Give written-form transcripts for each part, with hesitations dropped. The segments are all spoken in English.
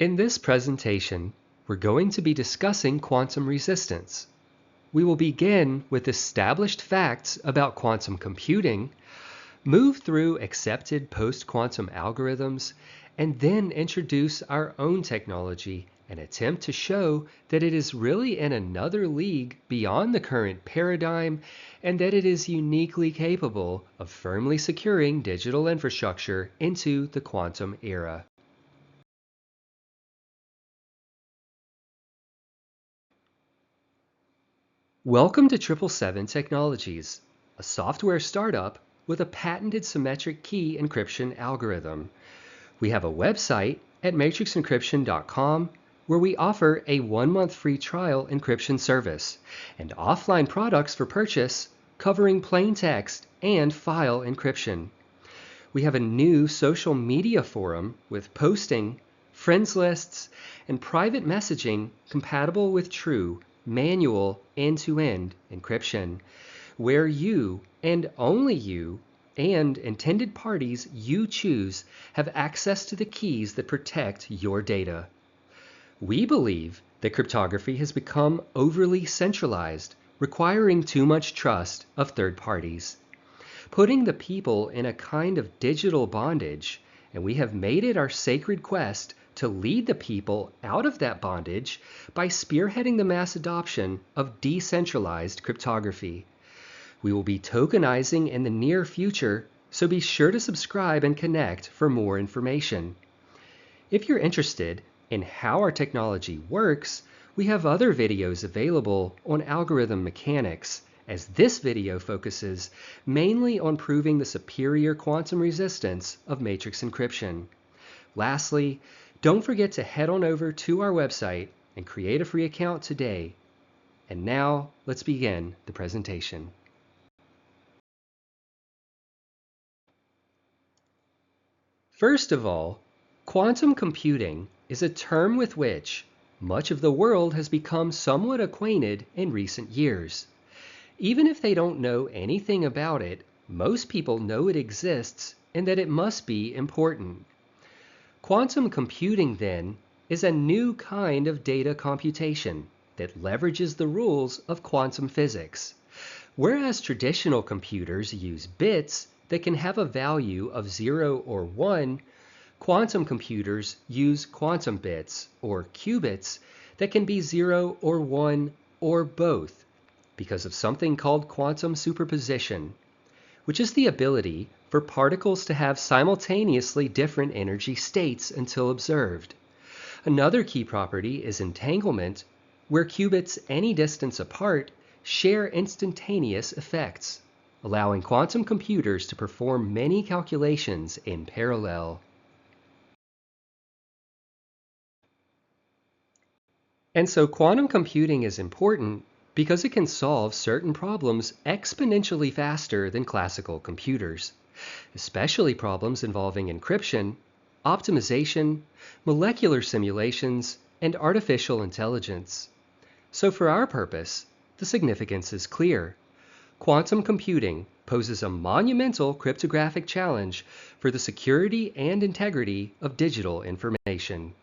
In this presentation, we're going to be discussing quantum resistance. We will begin with established facts about quantum computing, move through accepted post-quantum algorithms, and then introduce our own technology and attempt to show that it is really in another league beyond the current paradigm and that it is uniquely capable of firmly securing digital infrastructure into the quantum era. Welcome to 777 Technologies, a software startup with a patented symmetric key encryption algorithm. We have a website at matrixencryption.com where we offer a 1-month free trial encryption service and offline products for purchase covering plain text and file encryption. We have a new social media forum with posting, friends lists, and private messaging compatible with true manual end-to-end encryption, where you, and only you, and intended parties you choose have access to the keys that protect your data. We believe that cryptography has become overly centralized, requiring too much trust of third parties, putting the people in a kind of digital bondage, and we have made it our sacred quest to lead the people out of that bondage by spearheading the mass adoption of decentralized cryptography. We will be tokenizing in the near future, so be sure to subscribe and connect for more information. If you're interested in how our technology works, we have other videos available on algorithm mechanics, as this video focuses mainly on proving the superior quantum resistance of matrix encryption. Lastly, don't forget to head on over to our website and create a free account today. And now, let's begin the presentation. First of all, quantum computing is a term with which much of the world has become somewhat acquainted in recent years. Even if they don't know anything about it, most people know it exists and that it must be important. Quantum computing, then, is a new kind of data computation that leverages the rules of quantum physics. Whereas traditional computers use bits that can have a value of 0 or 1, quantum computers use quantum bits, or qubits, that can be 0 or 1 or both, because of something called quantum superposition, which is the ability for particles to have simultaneously different energy states until observed. Another key property is entanglement, where qubits any distance apart share instantaneous effects, allowing quantum computers to perform many calculations in parallel. And so quantum computing is important because it can solve certain problems exponentially faster than classical computers, especially problems involving encryption, optimization, molecular simulations, and artificial intelligence. So for our purpose, the significance is clear. Quantum computing poses a monumental cryptographic challenge for the security and integrity of digital information.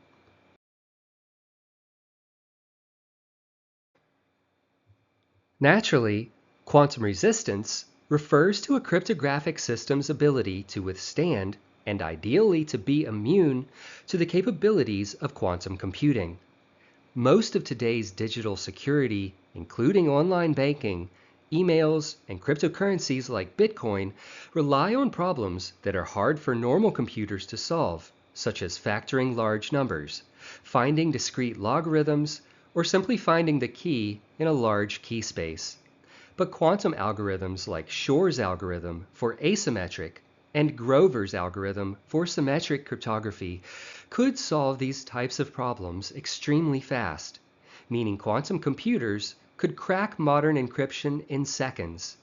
Naturally, quantum resistance refers to a cryptographic system's ability to withstand, and ideally to be immune, to the capabilities of quantum computing. Most of today's digital security, including online banking, emails, and cryptocurrencies like Bitcoin, rely on problems that are hard for normal computers to solve, such as factoring large numbers, finding discrete logarithms, or simply finding the key in a large key space. But quantum algorithms like Shor's algorithm for asymmetric and Grover's algorithm for symmetric cryptography could solve these types of problems extremely fast, meaning quantum computers could crack modern encryption in seconds.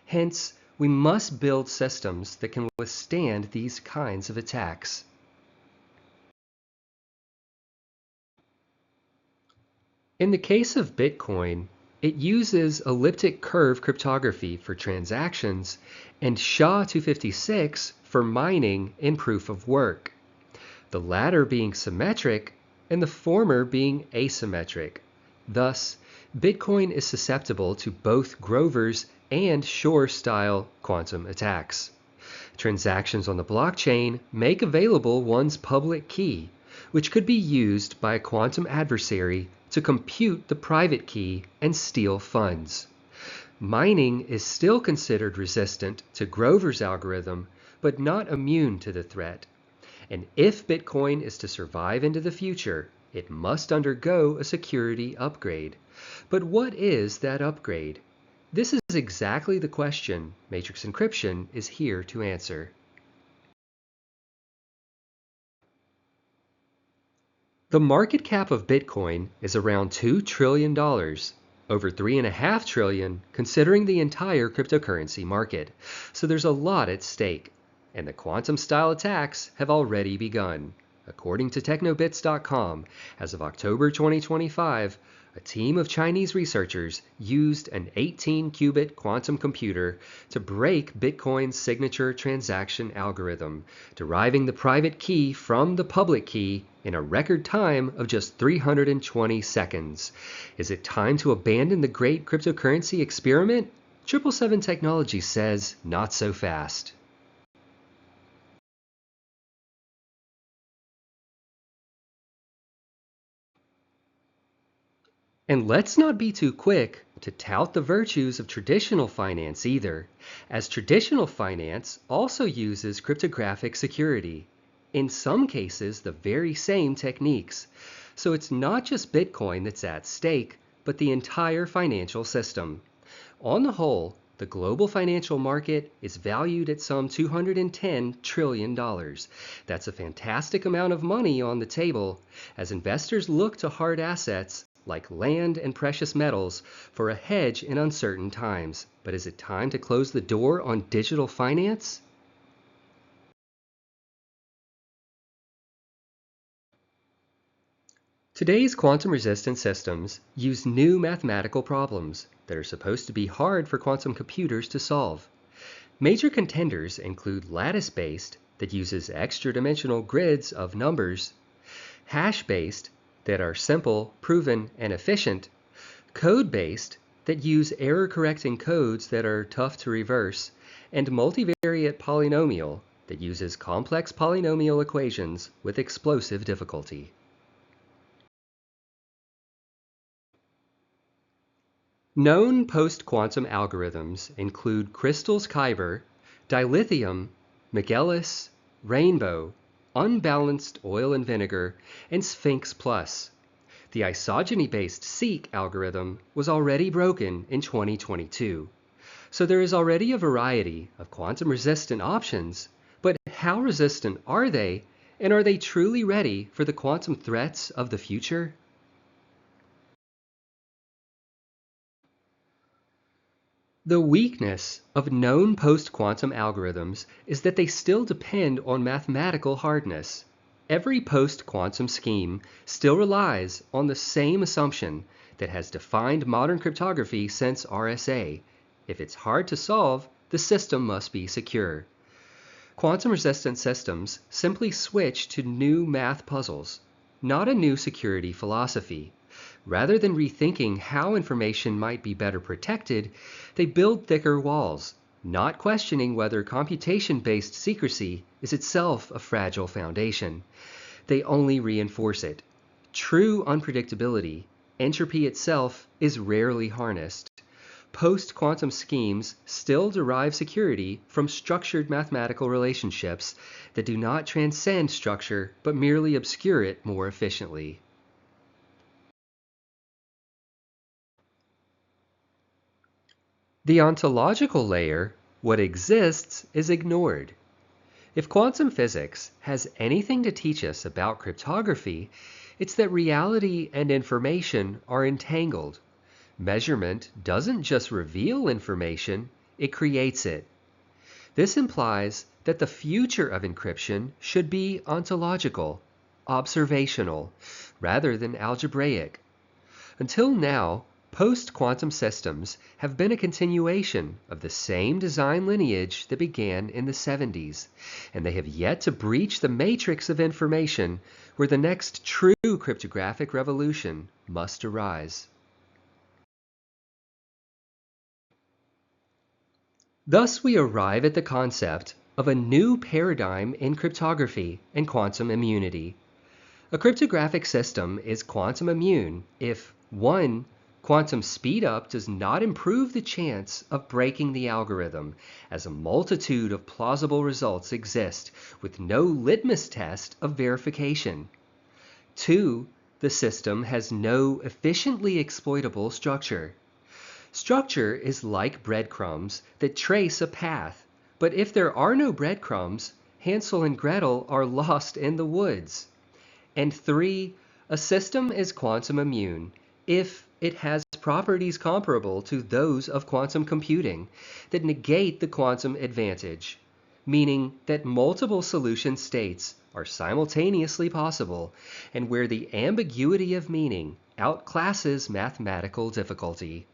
Hence, we must build systems that can withstand these kinds of attacks. In the case of Bitcoin, it uses elliptic curve cryptography for transactions and SHA-256 for mining in proof of work. The latter being symmetric, and the former being asymmetric. Thus, Bitcoin is susceptible to both Grover's and Shor-style quantum attacks. Transactions on the blockchain make available one's public key, which could be used by a quantum adversary to compute the private key and steal funds. Mining is still considered resistant to Grover's algorithm, but not immune to the threat. And if Bitcoin is to survive into the future, it must undergo a security upgrade. But what is that upgrade? This is exactly the question Matrix Encryption is here to answer. The market cap of Bitcoin is around $2 trillion, over $3.5 trillion considering the entire cryptocurrency market. So there's a lot at stake, and the quantum-style attacks have already begun. According to technobits.com, as of October 2025, a team of Chinese researchers used an 18-qubit quantum computer to break Bitcoin's signature transaction algorithm, deriving the private key from the public key in a record time of just 320 seconds. Is it time to abandon the great cryptocurrency experiment? 777 Technology says not so fast. And let's not be too quick to tout the virtues of traditional finance either, as traditional finance also uses cryptographic security. In some cases, the very same techniques. So it's not just Bitcoin that's at stake, but the entire financial system. On the whole, the global financial market is valued at some $210 trillion. That's a fantastic amount of money on the table as investors look to hard assets like land and precious metals for a hedge in uncertain times. But is it time to close the door on digital finance? Today's quantum-resistant systems use new mathematical problems that are supposed to be hard for quantum computers to solve. Major contenders include lattice-based, that uses extra-dimensional grids of numbers, hash-based, that are simple, proven, and efficient, code-based, that use error-correcting codes that are tough to reverse, and multivariate polynomial, that uses complex polynomial equations with explosive difficulty. Known post-quantum algorithms include Kristall's-Kyber, dilithium, Magellan, Rainbow, unbalanced oil and vinegar, and Sphinx Plus. The isogeny-based Seek algorithm was already broken in 2022. So there is already a variety of quantum-resistant options, but how resistant are they, and are they truly ready for the quantum threats of the future? The weakness of known post-quantum algorithms is that they still depend on mathematical hardness. Every post-quantum scheme still relies on the same assumption that has defined modern cryptography since RSA. If it's hard to solve, the system must be secure. Quantum-resistant systems simply switch to new math puzzles, not a new security philosophy. Rather than rethinking how information might be better protected, they build thicker walls, not questioning whether computation-based secrecy is itself a fragile foundation. They only reinforce it. True unpredictability, entropy itself, is rarely harnessed. Post-quantum schemes still derive security from structured mathematical relationships that do not transcend structure but merely obscure it more efficiently. The ontological layer, what exists, is ignored. If quantum physics has anything to teach us about cryptography, it's that reality and information are entangled. Measurement doesn't just reveal information, it creates it. This implies that the future of encryption should be ontological, observational, rather than algebraic. Until now, Post-quantum systems have been a continuation of the same design lineage that began in the 70s, and they have yet to breach the matrix of information where the next true cryptographic revolution must arise. Thus, we arrive at the concept of a new paradigm in cryptography and quantum immunity. A cryptographic system is quantum immune if 1. Quantum speedup does not improve the chance of breaking the algorithm, as a multitude of plausible results exist with no litmus test of verification. 2. The system has no efficiently exploitable structure. Structure is like breadcrumbs that trace a path, but if there are no breadcrumbs, Hansel and Gretel are lost in the woods. And 3, a system is quantum immune if it has properties comparable to those of quantum computing that negate the quantum advantage, meaning that multiple solution states are simultaneously possible and where the ambiguity of meaning outclasses mathematical difficulty.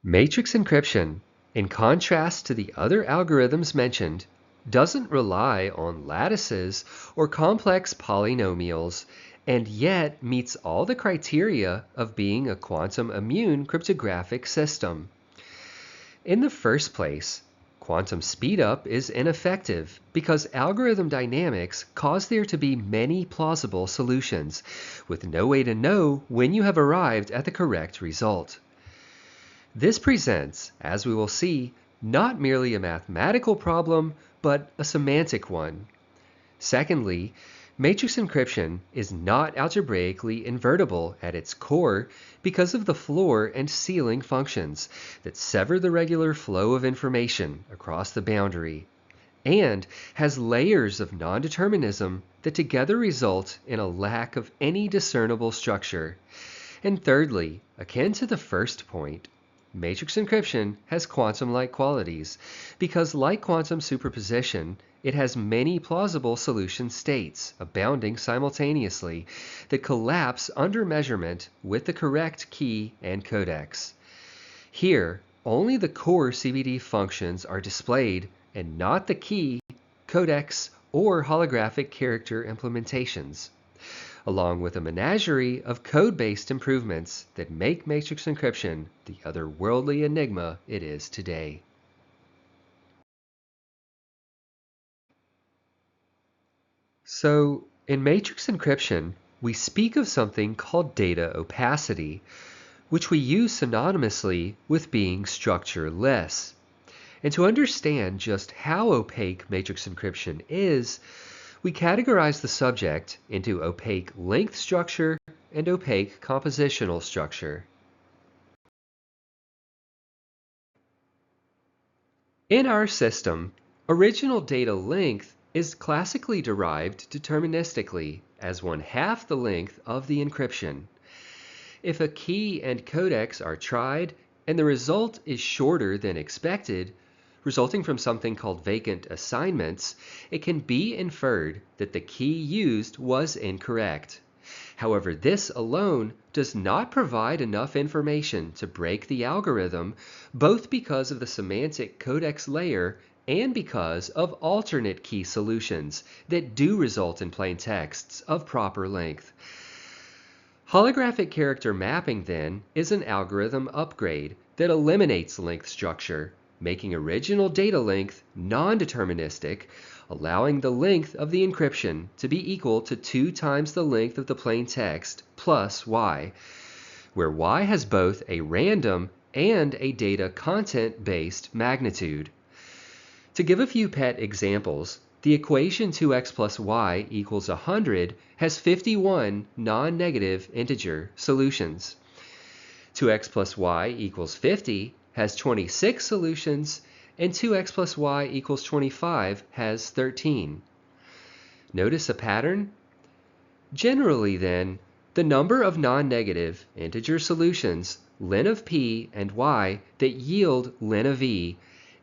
Matrix encryption, in contrast to the other algorithms mentioned, doesn't rely on lattices or complex polynomials, and yet meets all the criteria of being a quantum immune cryptographic system. In the first place, quantum speedup is ineffective because algorithm dynamics cause there to be many plausible solutions, with no way to know when you have arrived at the correct result. This presents, as we will see, not merely a mathematical problem, but a semantic one. Secondly, matrix encryption is not algebraically invertible at its core because of the floor and ceiling functions that sever the regular flow of information across the boundary, and has layers of non-determinism that together result in a lack of any discernible structure. And thirdly, akin to the first point, matrix encryption has quantum-like qualities because, like quantum superposition, it has many plausible solution states abounding simultaneously that collapse under measurement with the correct key and codex. Here, only the core CBD functions are displayed and not the key, codex, or holographic character implementations, along with a menagerie of code-based improvements that make matrix encryption the otherworldly enigma it is today. So, in matrix encryption, we speak of something called data opacity, which we use synonymously with being structureless. And to understand just how opaque matrix encryption is, we categorize the subject into opaque length structure and opaque compositional structure. In our system, original data length is classically derived deterministically as 1/2 the length of the encryption. If a key and codex are tried and the result is shorter than expected, resulting from something called vacant assignments, it can be inferred that the key used was incorrect. However, this alone does not provide enough information to break the algorithm, both because of the semantic codex layer and because of alternate key solutions that do result in plain texts of proper length. Holographic character mapping, then, is an algorithm upgrade that eliminates length structure, making original data length non-deterministic, allowing the length of the encryption to be equal to 2 times the length of the plain text plus y, where y has both a random and a data content-based magnitude. To give a few pet examples, the equation 2x plus y equals 100 has 51 non-negative integer solutions. 2x plus y equals 50 has 26 solutions, and 2x plus y equals 25 has 13. Notice a pattern? Generally, then, the number of non-negative integer solutions, len of p and y, that yield len of e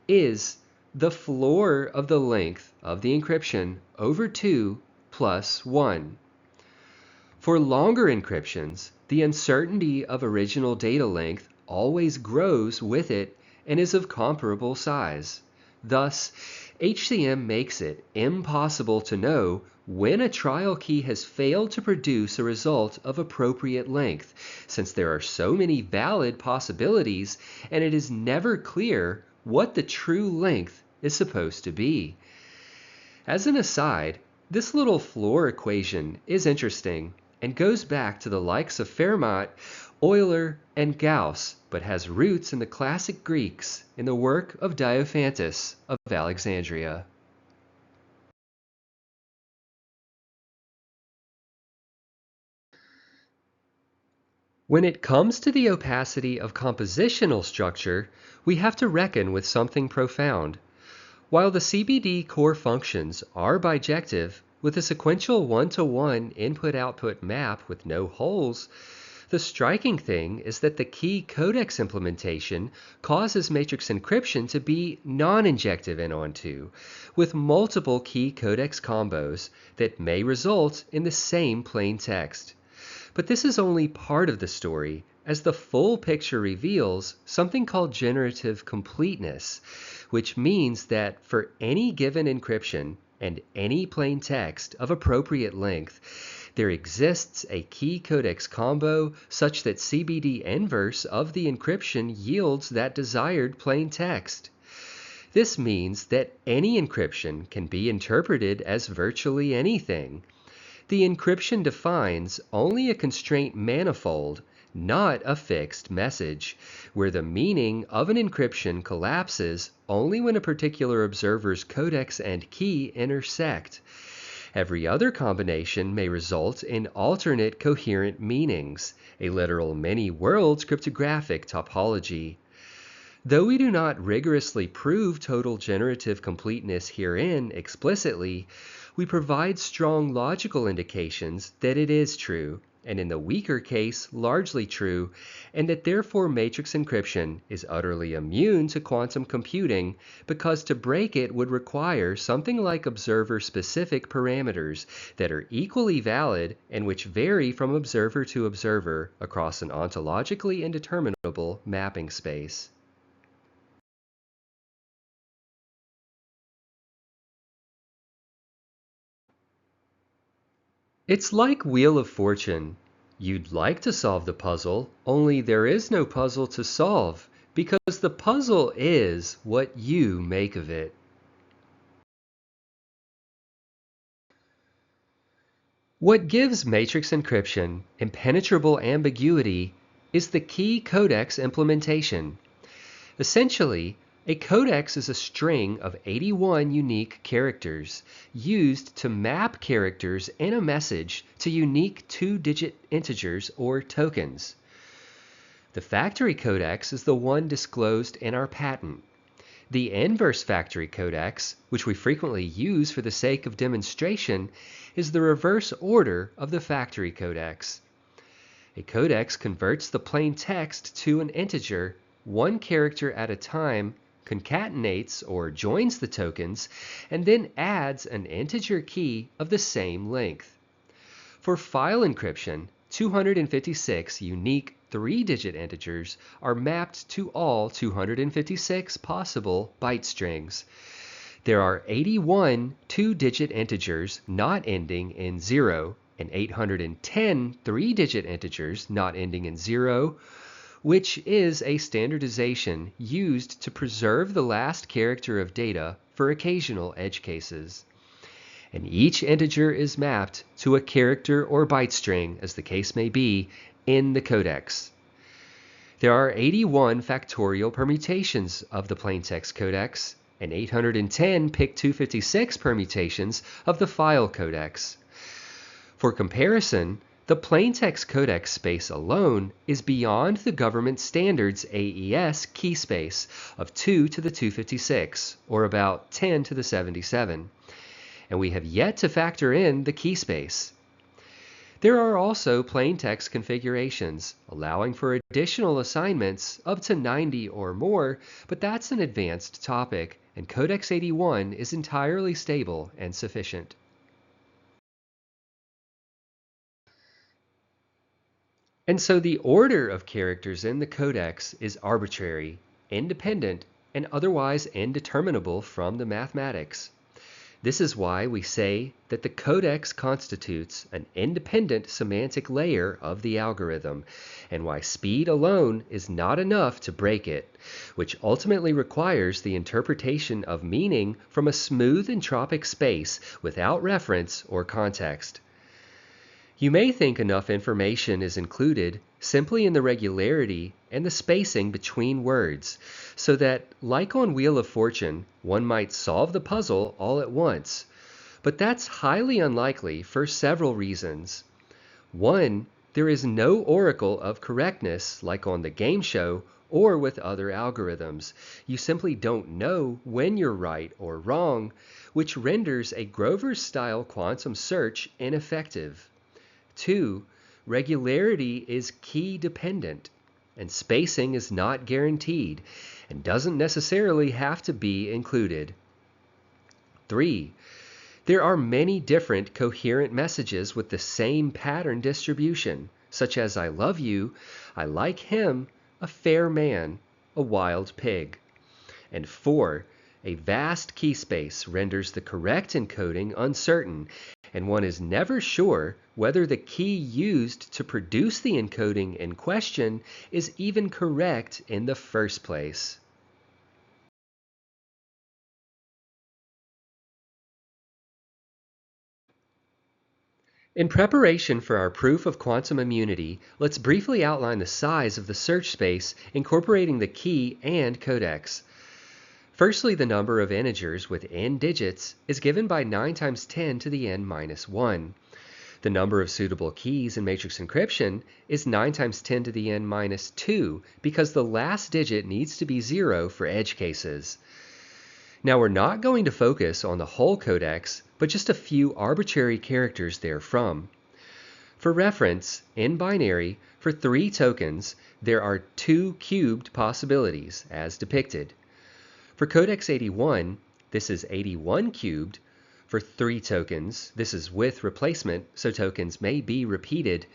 is the floor of the length of the encryption over 2 plus 1. For longer encryptions, the uncertainty of original data length always grows with it and is of comparable size. Thus, HCM makes it impossible to know when a trial key has failed to produce a result of appropriate length, since there are so many valid possibilities and it is never clear what the true length is supposed to be. As an aside, this little floor equation is interesting and goes back to the likes of Fermat, Euler, and Gauss, but has roots in the classic Greeks in the work of Diophantus of Alexandria. When it comes to the opacity of compositional structure, we have to reckon with something profound. While the CBD core functions are bijective, with a sequential one-to-one input-output map with no holes, the striking thing is that the key codex implementation causes matrix encryption to be non-injective in ON2, with multiple key codex combos that may result in the same plain text. But this is only part of the story, as the full picture reveals something called generative completeness, which means that for any given encryption and any plain text of appropriate length, there exists a key codex combo such that CBD inverse of the encryption yields that desired plain text. This means that any encryption can be interpreted as virtually anything. The encryption defines only a constraint manifold, not a fixed message, where the meaning of an encryption collapses only when a particular observer's codex and key intersect. Every other combination may result in alternate coherent meanings, a literal many-worlds cryptographic topology. Though we do not rigorously prove total generative completeness herein explicitly, we provide strong logical indications that it is true, and in the weaker case largely true, and that therefore matrix encryption is utterly immune to quantum computing, because to break it would require something like observer-specific parameters that are equally valid and which vary from observer to observer across an ontologically indeterminable mapping space. It's like Wheel of Fortune. You'd like to solve the puzzle, only there is no puzzle to solve, because the puzzle is what you make of it. What gives matrix encryption impenetrable ambiguity is the key codex implementation. Essentially, a codex is a string of 81 unique characters used to map characters in a message to unique two-digit integers or tokens. The factory codex is the one disclosed in our patent. The inverse factory codex, which we frequently use for the sake of demonstration, is the reverse order of the factory codex. A codex converts the plain text to an integer, one character at a time, concatenates or joins the tokens, and then adds an integer key of the same length. For file encryption, 256 unique three-digit integers are mapped to all 256 possible byte strings. There are 81 two-digit integers not ending in 0 and 810 three-digit integers not ending in 0, which is a standardization used to preserve the last character of data for occasional edge cases. And each integer is mapped to a character or byte string, as the case may be, in the codex. There are 81 factorial permutations of the plaintext codex and 810 PIC256 permutations of the file codex. For comparison, the plaintext codex space alone is beyond the government standard's AES key space of 2 to the 256, or about 10 to the 77. And we have yet to factor in the key space. There are also plaintext configurations, allowing for additional assignments up to 90 or more, but that's an advanced topic, and Codex 81 is entirely stable and sufficient. And so the order of characters in the codex is arbitrary, independent, and otherwise indeterminable from the mathematics. This is why we say that the codex constitutes an independent semantic layer of the algorithm, and why speed alone is not enough to break it, which ultimately requires the interpretation of meaning from a smooth entropic space without reference or context. You may think enough information is included simply in the regularity and the spacing between words, so that, like on Wheel of Fortune, one might solve the puzzle all at once. But that's highly unlikely for several reasons. One, there is no oracle of correctness like on the game show or with other algorithms. You simply don't know when you're right or wrong, which renders a Grover-style quantum search ineffective. 2. Regularity is key dependent, and spacing is not guaranteed and doesn't necessarily have to be included. 3. There are many different coherent messages with the same pattern distribution, such as I love you, I like him, a fair man, a wild pig. And 4. A vast key space renders the correct encoding uncertain, and one is never sure whether the key used to produce the encoding in question is even correct in the first place. In preparation for our proof of quantum immunity, let's briefly outline the size of the search space incorporating the key and codex. Firstly, the number of integers with n digits is given by 9 times 10 to the n minus 1. The number of suitable keys in matrix encryption is 9 times 10 to the n minus 2 because the last digit needs to be 0 for edge cases. Now we're not going to focus on the whole codex, but just a few arbitrary characters therefrom. For reference, in binary, for 3 tokens, there are 2 cubed possibilities, as depicted. For Codex 81, this is 81 cubed. For 3 tokens, this is with replacement, so tokens may be repeated.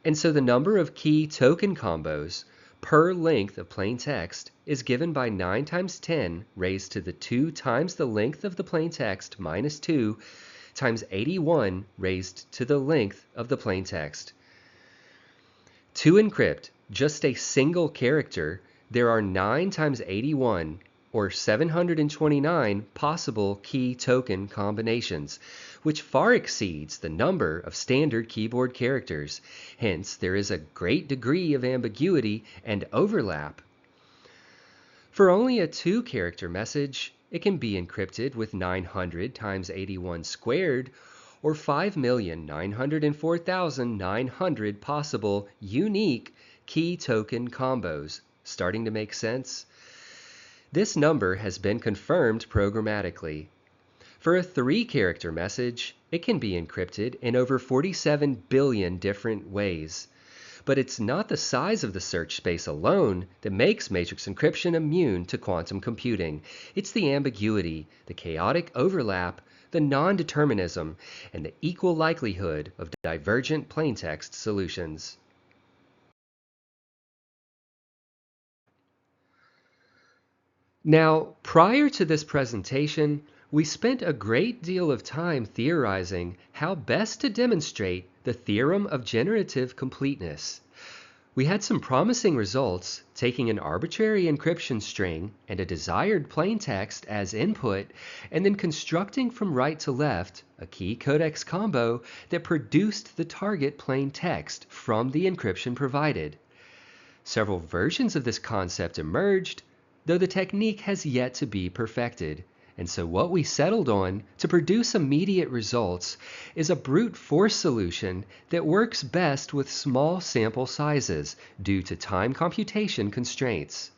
And so the number of key token combos per length of plain text is given by 9 times 10 raised to the 2 times the length of the plain text minus 2 times 81 raised to the length of the plain text. To encrypt just a single character, there are 9 times 81 or 729 possible key token combinations, which far exceeds the number of standard keyboard characters. Hence, there is a great degree of ambiguity and overlap. For only a 2-character message, it can be encrypted with 900 times 81 squared, or 5,904,900 possible unique key token combos. Starting to make sense? This number has been confirmed programmatically. For a 3-character message, it can be encrypted in over 47 billion different ways. But it's not the size of the search space alone that makes matrix encryption immune to quantum computing. It's the ambiguity, the chaotic overlap, the non-determinism, and the equal likelihood of divergent plaintext solutions. Now, prior to this presentation, we spent a great deal of time theorizing how best to demonstrate the theorem of generative completeness. We had some promising results taking an arbitrary encryption string and a desired plaintext as input, and then constructing from right to left a key codex combo that produced the target plaintext from the encryption provided. Several versions of this concept emerged, though the technique has yet to be perfected. And so what we settled on to produce immediate results is a brute force solution that works best with small sample sizes due to time computation constraints.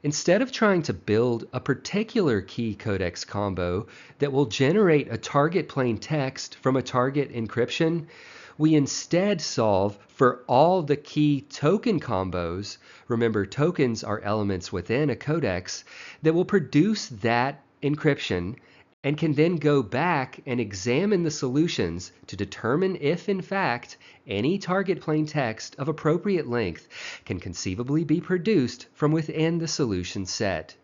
Instead of trying to build a particular key codex combo that will generate a target plain text from a target encryption, we instead solve for all the key token combos. Remember, tokens are elements within a codex that will produce that encryption, and can then go back and examine the solutions to determine if, in fact, any target plain text of appropriate length can conceivably be produced from within the solution set.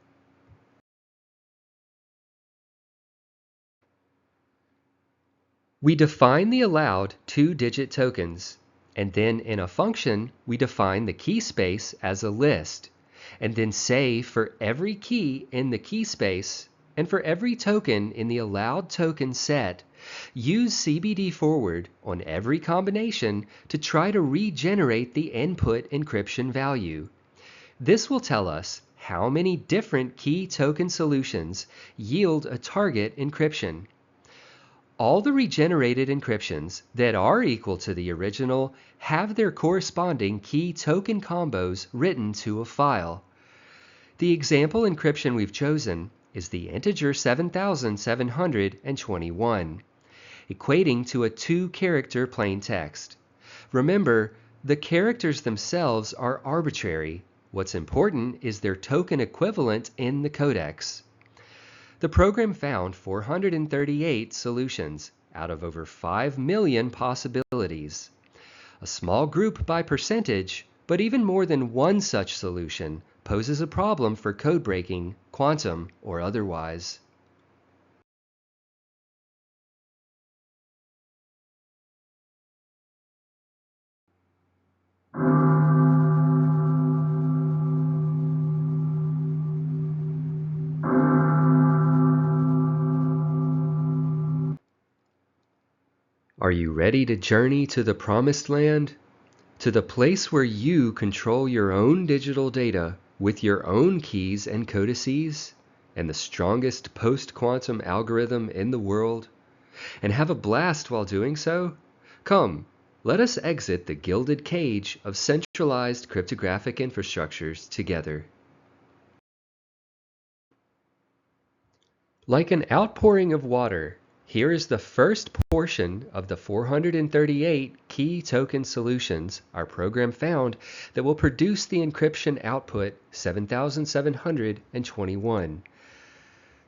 We define the allowed 2-digit tokens, and then in a function we define the key space as a list, and then say for every key in the key space and for every token in the allowed token set, use CBD forward on every combination to try to regenerate the input encryption value. This will tell us how many different key token solutions yield a target encryption. All the regenerated encryptions that are equal to the original have their corresponding key token combos written to a file. The example encryption we've chosen is the integer 7721, equating to a 2-character plain text. Remember, the characters themselves are arbitrary. What's important is their token equivalent in the codex. The program found 438 solutions out of over 5 million possibilities. A small group by percentage, but even more than one such solution poses a problem for code breaking, quantum, or otherwise. Are you ready to journey to the promised land? To the place where you control your own digital data with your own keys and codices and the strongest post-quantum algorithm in the world, and have a blast while doing so? Come, let us exit the gilded cage of centralized cryptographic infrastructures together. Like an outpouring of water, here is the first portion of the 438 key token solutions our program found that will produce the encryption output 7721.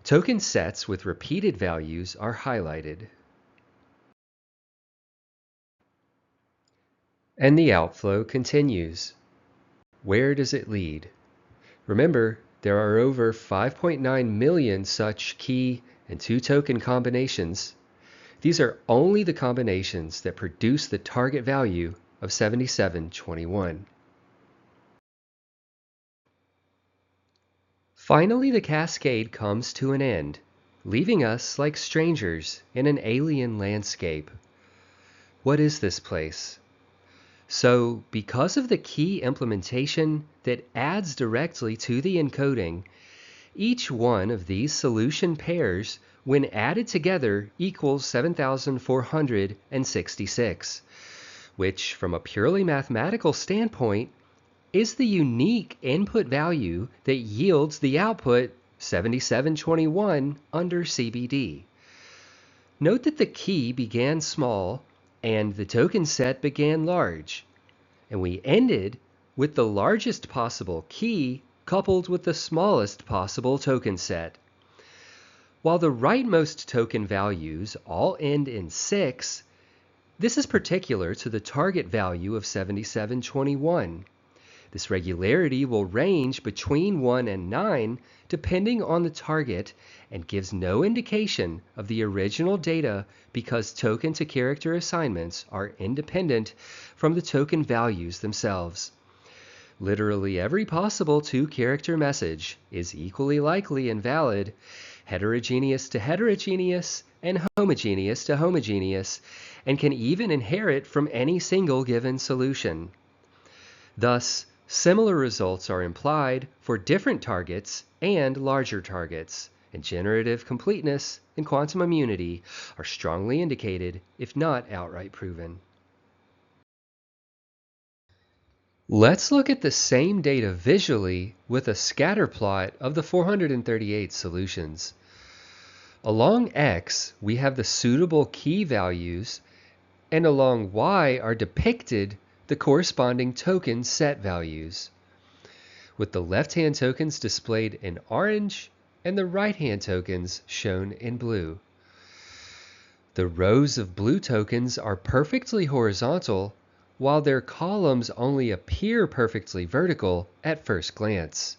Token sets with repeated values are highlighted. And the outflow continues. Where does it lead? Remember, there are over 5.9 million such key and 2-token combinations. These are only the combinations that produce the target value of 7721. Finally, the cascade comes to an end, leaving us like strangers in an alien landscape. What is this place? So, because of the key implementation that adds directly to the encoding, each one of these solution pairs, when added together, equals 7,466, which, from a purely mathematical standpoint, is the unique input value that yields the output 7721 under CBD. Note that the key began small and the token set began large, and we ended with the largest possible key coupled with the smallest possible token set. While the rightmost token values all end in 6, this is particular to the target value of 7721. This regularity will range between 1 and 9 depending on the target and gives no indication of the original data because token-to-character assignments are independent from the token values themselves. Literally every possible 2-character message is equally likely and valid, heterogeneous to heterogeneous, and homogeneous to homogeneous, and can even inherit from any single given solution. Thus, similar results are implied for different targets and larger targets, and generative completeness and quantum immunity are strongly indicated, if not outright proven. Let's look at the same data visually with a scatter plot of the 438 solutions. Along X, we have the suitable key values, and along Y are depicted the corresponding token set values, with the left-hand tokens displayed in orange and the right-hand tokens shown in blue. The rows of blue tokens are perfectly horizontal, while their columns only appear perfectly vertical at first glance.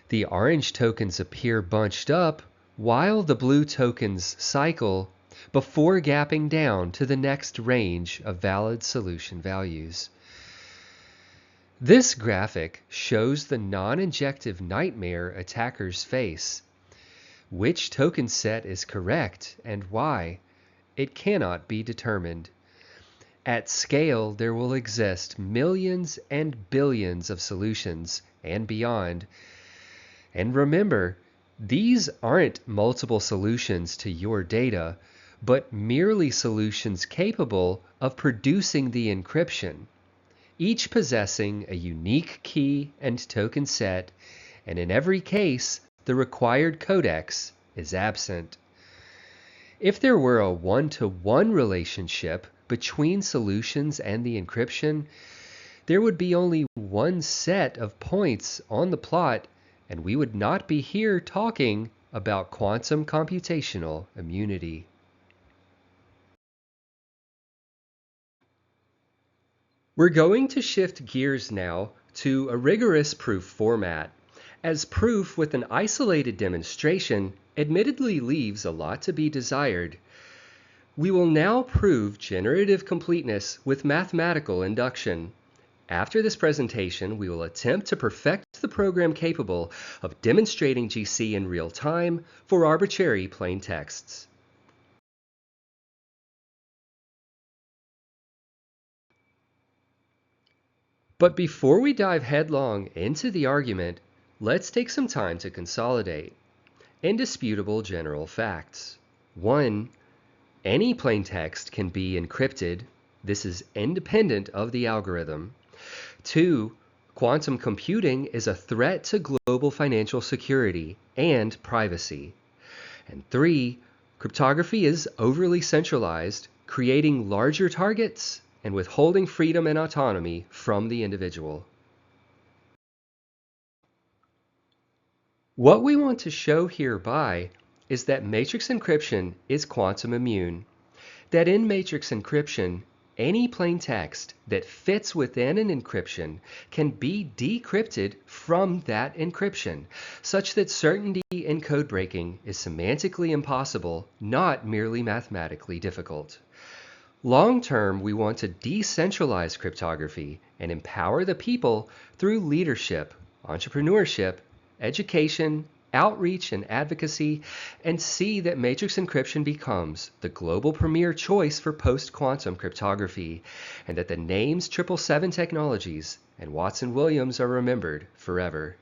The orange tokens appear bunched up, while the blue tokens cycle before gapping down to the next range of valid solution values. This graphic shows the non-injective nightmare attackers face. Which token set is correct and why? It cannot be determined. At scale, there will exist millions and billions of solutions and beyond. And remember, these aren't multiple solutions to your data, but merely solutions capable of producing the encryption, each possessing a unique key and token set, and in every case, the required codex is absent. If there were a one-to-one relationship between solutions and the encryption, there would be only one set of points on the plot, and we would not be here talking about quantum computational immunity. We're going to shift gears now to a rigorous proof format, as proof with an isolated demonstration admittedly leaves a lot to be desired. We will now prove generative completeness with mathematical induction. After this presentation, we will attempt to perfect the program capable of demonstrating GC in real time for arbitrary plain texts. But before we dive headlong into the argument, let's take some time to consolidate. Indisputable general facts. 1. Any plain text can be encrypted. This is independent of the algorithm. 2. Quantum computing is a threat to global financial security and privacy. And 3. Cryptography is overly centralized, creating larger targets and withholding freedom and autonomy from the individual. What we want to show hereby is that matrix encryption is quantum immune, that in matrix encryption, any plain text that fits within an encryption can be decrypted from that encryption, such that certainty in code breaking is semantically impossible, not merely mathematically difficult. Long term, we want to decentralize cryptography and empower the people through leadership, entrepreneurship, education, outreach, and advocacy, and see that matrix encryption becomes the global premier choice for post-quantum cryptography, and that the names 777 Technologies and Watson Williams are remembered forever.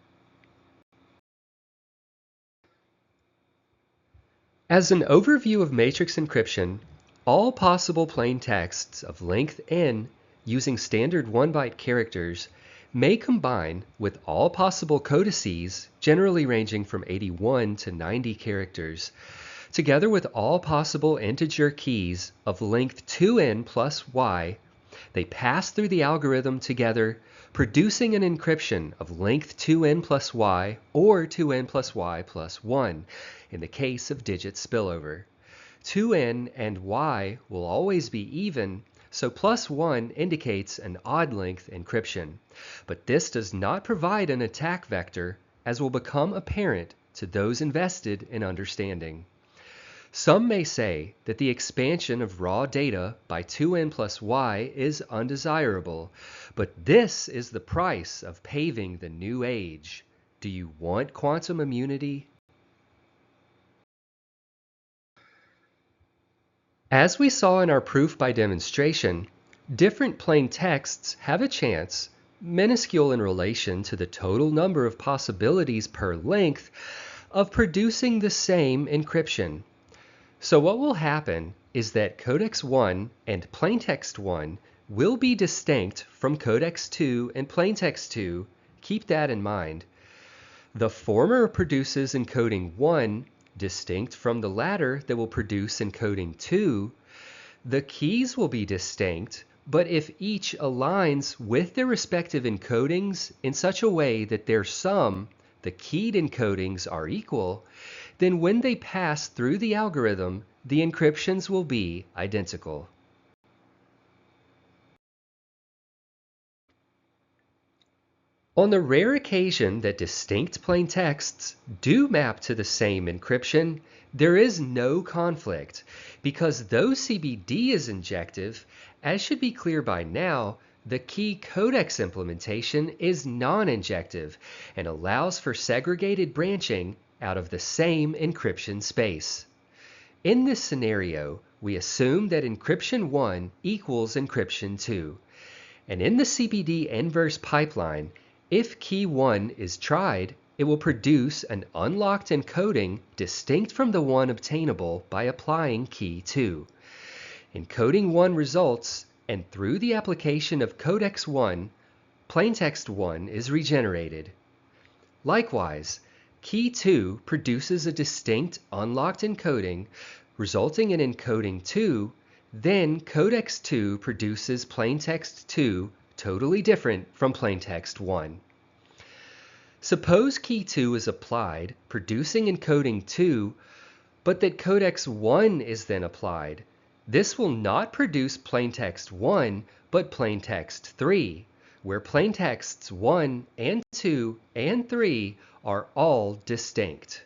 As an overview of matrix encryption, all possible plain texts of length n using standard 1-byte characters may combine with all possible codices, generally ranging from 81 to 90 characters, together with all possible integer keys of length 2n plus y. They pass through the algorithm together, producing an encryption of length 2n plus y or 2n plus y plus 1 in the case of digit spillover. 2n and y will always be even, so plus 1 indicates an odd length encryption. But this does not provide an attack vector, as will become apparent to those invested in understanding. Some may say that the expansion of raw data by 2n plus y is undesirable, but this is the price of paving the new age. Do you want quantum immunity? As we saw in our proof by demonstration, different plain texts have a chance, minuscule in relation to the total number of possibilities per length, of producing the same encryption. So what will happen is that Codex 1 and Plaintext 1 will be distinct from Codex 2 and Plaintext 2. Keep that in mind. The former produces encoding 1, distinct from the latter that will produce encoding 2. The keys will be distinct, but if each aligns with their respective encodings in such a way that their sum, the keyed encodings are equal, then when they pass through the algorithm, the encryptions will be identical. On the rare occasion that distinct plain texts do map to the same encryption, there is no conflict, because though CBD is injective, as should be clear by now, the key codex implementation is non-injective and allows for segregated branching out of the same encryption space. In this scenario, we assume that encryption 1 equals encryption 2, and in the CBD inverse pipeline, if key 1 is tried, it will produce an unlocked encoding distinct from the one obtainable by applying key 2. Encoding 1 results, and through the application of codex 1, plaintext 1 is regenerated. Likewise, key 2 produces a distinct unlocked encoding, resulting in encoding 2, then codex 2 produces plaintext 2, totally different from plaintext 1. Suppose key 2 is applied, producing encoding 2, but that codex 1 is then applied. This will not produce plaintext 1, but plaintext 3, where plaintexts 1 and 2 and 3 are all distinct.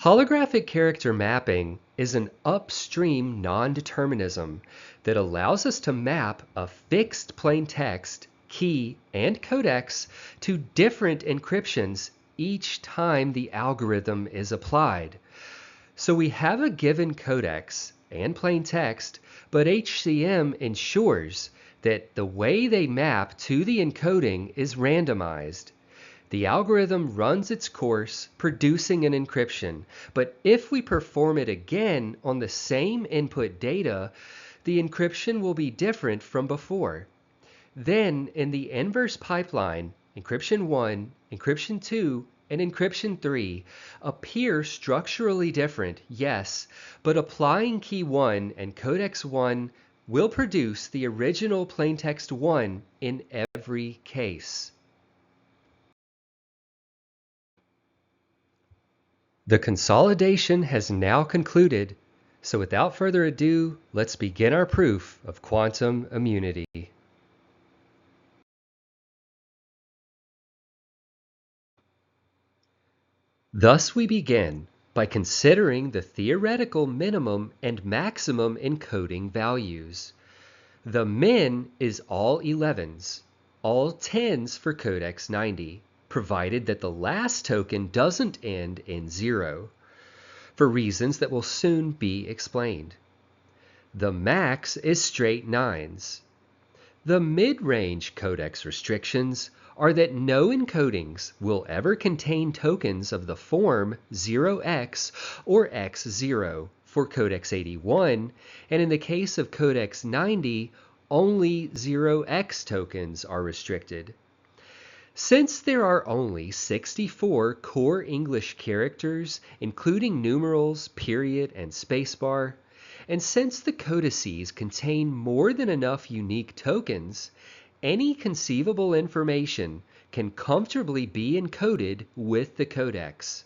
Holographic character mapping is an upstream non-determinism that allows us to map a fixed plaintext, key, and codex to different encryptions each time the algorithm is applied. So we have a given codex and plaintext, but HCM ensures that the way they map to the encoding is randomized. The algorithm runs its course, producing an encryption, but if we perform it again on the same input data, the encryption will be different from before. Then, in the inverse pipeline, encryption 1, encryption 2, and encryption 3 appear structurally different, yes, but applying key 1 and codex 1 will produce the original plaintext 1 in every case. The consolidation has now concluded, so without further ado, let's begin our proof of quantum immunity. Thus we begin by considering the theoretical minimum and maximum encoding values. The min is all 11s, all 10s for codex 90, provided that the last token doesn't end in 0, for reasons that will soon be explained. The max is straight 9s. The mid-range codex restrictions are that no encodings will ever contain tokens of the form 0x or x0 for codex 81, and in the case of codex 90, only 0x tokens are restricted. Since there are only 64 core English characters, including numerals, period, and spacebar, and since the codices contain more than enough unique tokens, any conceivable information can comfortably be encoded with the codex.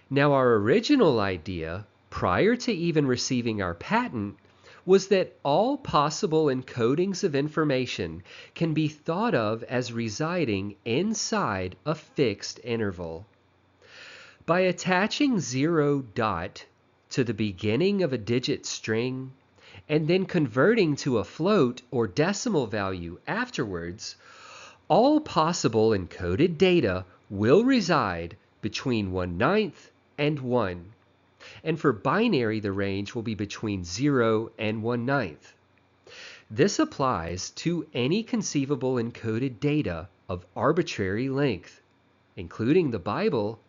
Now, our original idea, prior to even receiving our patent, was that all possible encodings of information can be thought of as residing inside a fixed interval. By attaching 0 dot to the beginning of a digit string and then converting to a float or decimal value afterwards, all possible encoded data will reside between 1/9 and 1. And for binary, the range will be between 0 and 1/9. This applies to any conceivable encoded data of arbitrary length, including the Bible,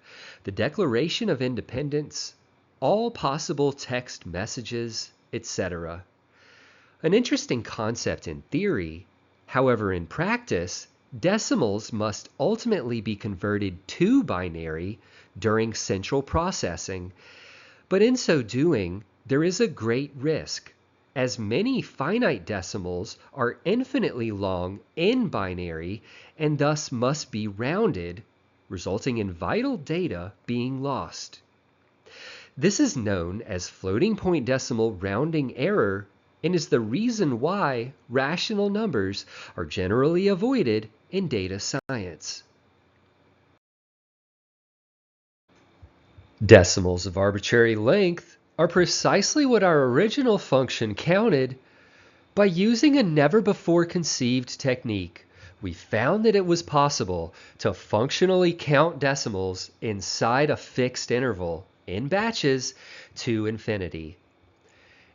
the Declaration of Independence, all possible text messages, etc. An interesting concept in theory, however, in practice, decimals must ultimately be converted to binary during central processing. But in so doing, there is a great risk. as many finite decimals are infinitely long in binary and thus must be rounded, resulting in vital data being lost. This is known as floating point decimal rounding error and is the reason why rational numbers are generally avoided in data science. Decimals of arbitrary length are precisely what our original function counted. By using a never-before-conceived technique, we found that it was possible to functionally count decimals inside a fixed interval in batches to infinity,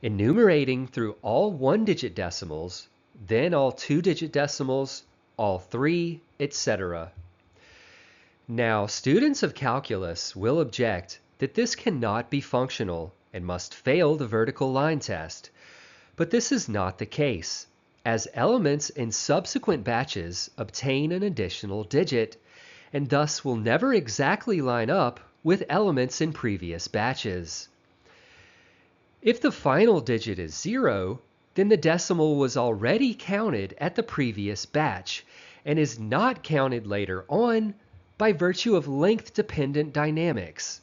enumerating through all one-digit decimals, then all two-digit decimals, all three, etc. Now, students of calculus will object that this cannot be functional and must fail the vertical line test. But this is not the case, as elements in subsequent batches obtain an additional digit, and thus will never exactly line up with elements in previous batches. If the final digit is 0, then the decimal was already counted at the previous batch, and is not counted later on by virtue of length-dependent dynamics.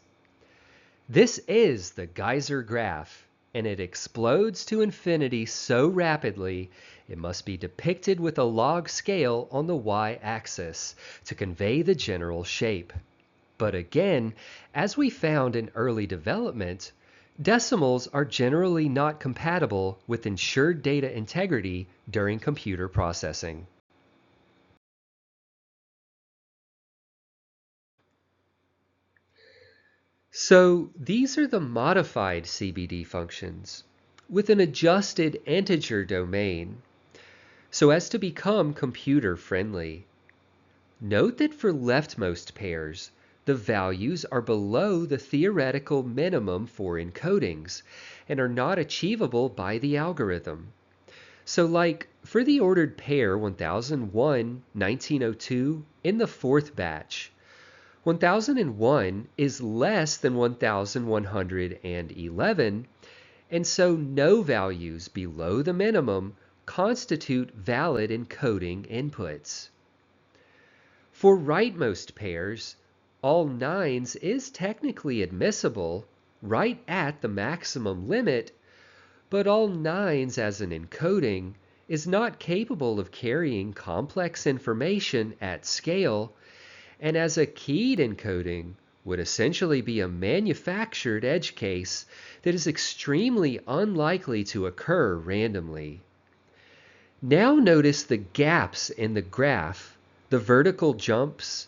This is the Geyser graph, and it explodes to infinity so rapidly it must be depicted with a log scale on the y-axis to convey the general shape. But again, as we found in early development, decimals are generally not compatible with ensured data integrity during computer processing. So these are the modified CBD functions with an adjusted integer domain so as to become computer friendly. Note that for leftmost pairs, the values are below the theoretical minimum for encodings and are not achievable by the algorithm. So like for the ordered pair 1001, 1902 in the fourth batch, 1001 is less than 1111, and so no values below the minimum constitute valid encoding inputs. For rightmost pairs, all nines is technically admissible right at the maximum limit, but all nines as an encoding is not capable of carrying complex information at scale, and as a keyed encoding would essentially be a manufactured edge case that is extremely unlikely to occur randomly. Now notice the gaps in the graph, the vertical jumps.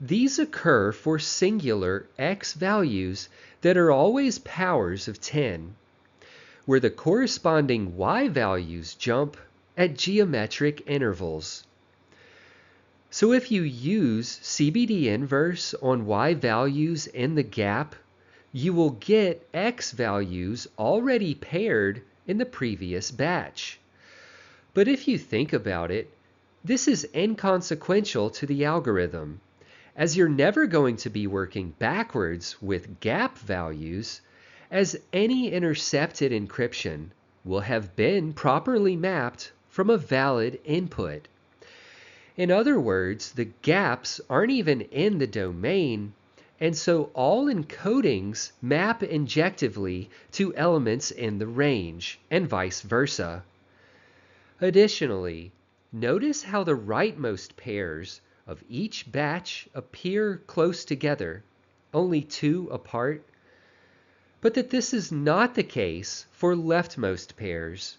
These occur for singular x values that are always powers of 10, where the corresponding y values jump at geometric intervals. So if you use CBD inverse on y values in the gap, you will get x values already paired in the previous batch. But if you think about it, this is inconsequential to the algorithm, as you're never going to be working backwards with gap values, as any intercepted encryption will have been properly mapped from a valid input. In other words, the gaps aren't even in the domain, and so all encodings map injectively to elements in the range, and vice versa. Additionally, notice how the rightmost pairs of each batch appear close together, only 2 apart, but that this is not the case for leftmost pairs.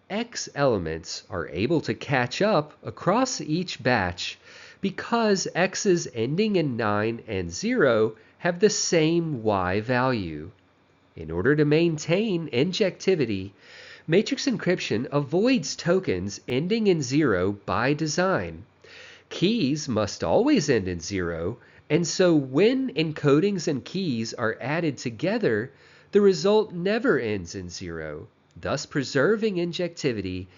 X elements are able to catch up across each batch because X's ending in 9 and 0 have the same Y value. In order to maintain injectivity, matrix encryption avoids tokens ending in 0 by design. Keys must always end in 0, and so when encodings and keys are added together, the result never ends in 0, thus preserving injectivity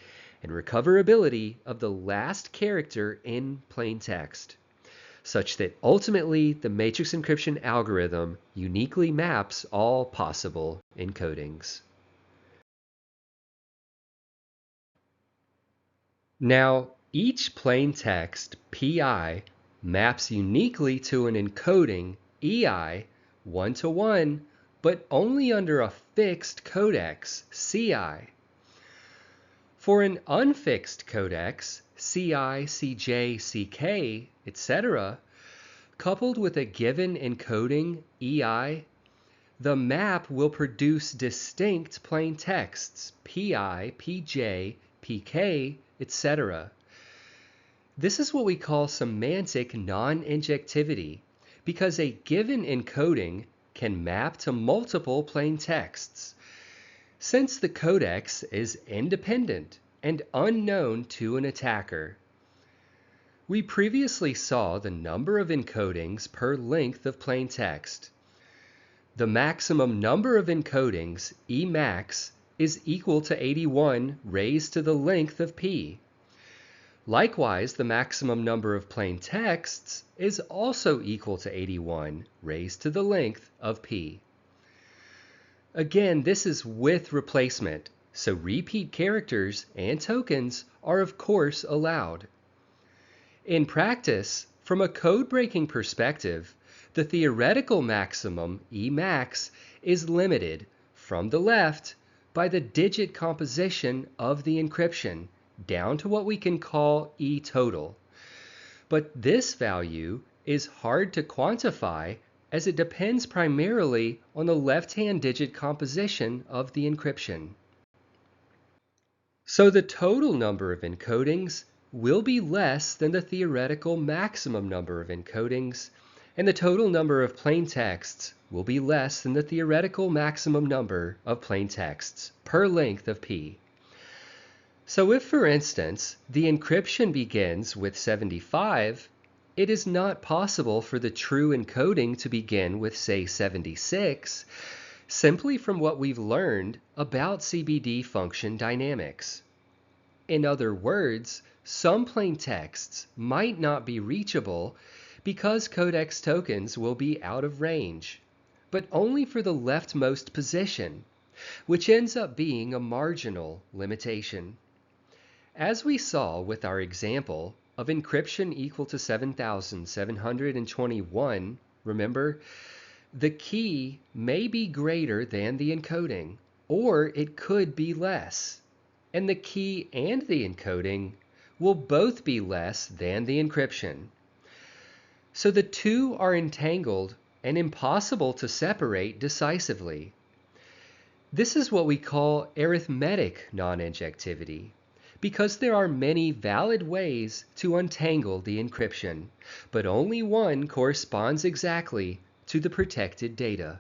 and recoverability of the last character in plain text, such that ultimately the matrix encryption algorithm uniquely maps all possible encodings. Now, each plain text PI maps uniquely to an encoding EI one-to-one, but only under a fixed codex CI. For an unfixed codex CI, CJ, CK, etc., coupled with a given encoding EI, the map will produce distinct plain texts PI, PJ, PK, etc. This is what we call semantic non-injectivity, because a given encoding can map to multiple plain texts, since the codex is independent and unknown to an attacker. We previously saw the number of encodings per length of plain text. The maximum number of encodings, Emax, is equal to 81 raised to the length of p. Likewise, the maximum number of plain texts is also equal to 81 raised to the length of p. Again, this is with replacement, so repeat characters and tokens are of course allowed. In practice, from a code-breaking perspective, the theoretical maximum, Emax, is limited from the left by the digit composition of the encryption down to what we can call E total. But this value is hard to quantify as it depends primarily on the left-hand digit composition of the encryption. So the total number of encodings will be less than the theoretical maximum number of encodings, and the total number of plain texts will be less than the theoretical maximum number of plain texts per length of p. So if, for instance, the encryption begins with 75, it is not possible for the true encoding to begin with, say, 76, simply from what we've learned about CBD function dynamics. In other words, some plain texts might not be reachable because codex tokens will be out of range, but only for the leftmost position, which ends up being a marginal limitation. As we saw with our example of encryption equal to 7,721, remember, the key may be greater than the encoding, or it could be less, and the key and the encoding will both be less than the encryption. So the two are entangled and impossible to separate decisively. This is what we call arithmetic non-injectivity, because there are many valid ways to untangle the encryption, but only one corresponds exactly to the protected data.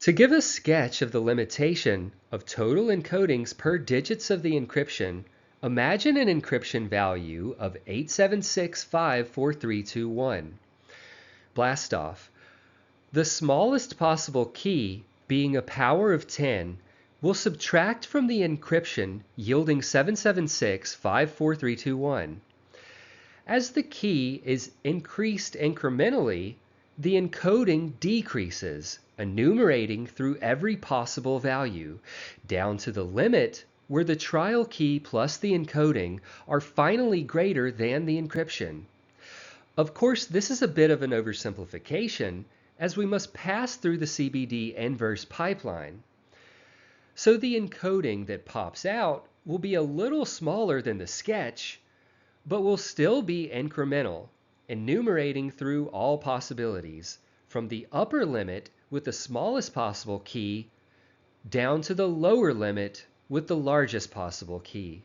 To give a sketch of the limitation of total encodings per digits of the encryption, imagine an encryption value of 876554321. Blast off. The smallest possible key, being a power of 10, will subtract from the encryption, yielding 7765431. As the key is increased incrementally, the encoding decreases, enumerating through every possible value, down to the limit where the trial key plus the encoding are finally greater than the encryption. Of course, this is a bit of an oversimplification, as we must pass through the CBD inverse pipeline. So the encoding that pops out will be a little smaller than the sketch, but will still be incremental, enumerating through all possibilities, from the upper limit with the smallest possible key down to the lower limit with the largest possible key.